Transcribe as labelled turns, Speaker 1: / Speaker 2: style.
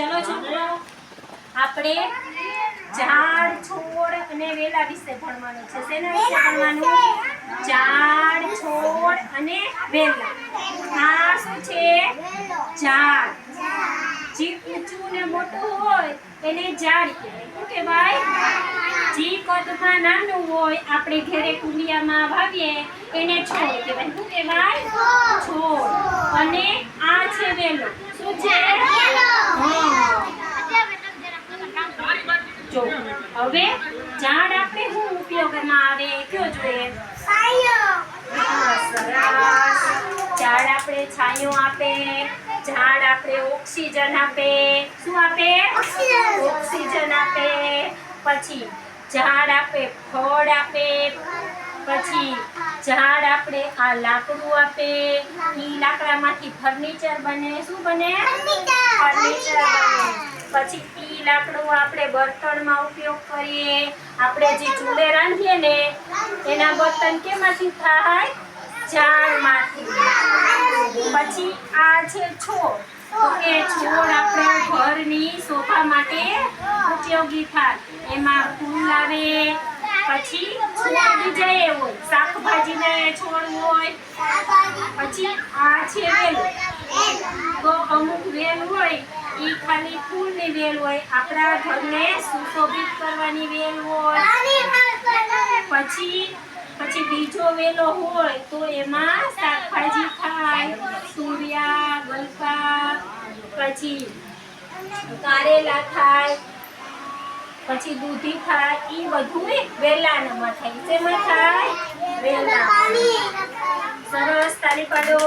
Speaker 1: ચલો છોકરો, આપણે ઝાડ, છોડ અને વેલા વિશે ભણવાનું છે. શેના વિશે ભણવાનું? ઝાડ, છોડ અને વેલા. આ શું છે? ઝાડ. જે ઊંચું ને મોટું હોય એને ઝાડ કહેવાય. શું કહેવાય? જે કદમાં નાનું હોય, આપણે ઘરે કુંડિયામાં વાવીએ એને છોડ કહેવાય. શું કહેવાય? છોડ. અને આ છે વેલો. શું છે? જો હવે ઝાડ આપણે શું ઉપયોગમાં આવે કયો જોઈએ? ઝાડ આપણે છાંયો આપે, ઝાડ આપણે ઓક્સિજન આપે. શું આપે? ઓક્સિજન આપે. પછી ઝાડ આપે ફળ આપે. પછી ઝાડ આપણે આ લાકડું આપે. ઈ લાકડામાંથી ફર્નિચર બને. શું બને? ફર્નિચર બને. પછી ઈ લાકડું આપણે બર્તનમાં ઉપયોગ કરીએ. આપણે જે ચૂલે રાંધીએ ને એના બર્તન કેમાંથી થાય? ઝાડમાંથી. પછી આ છે છોડ. તો એ છોડ આપણે ઘરની શોભા માટે ઉપયોગી થાય. એમાં ફૂલ આવે. પછી છોડ બીજા એ હોય, શાકભાજીના છોડ હોય. પછી આ છે વેલ. તો અમુક વેલ હોય ઈ ખાલી ફૂલની વેલ હોય, આપણા ઘરને સુશોભિત કરવાની વેલ હોય. પછી બીજો વેલો હોય તો એમાં શાકભાજી થાય, સૂર્યા, ગલકા, પછી કારેલા થાય, પછી દૂધી થાય. ઈ બધું વેલાનામાં થાય. શેમાં થાય? વેલા. સરસ, તાળી પાડો.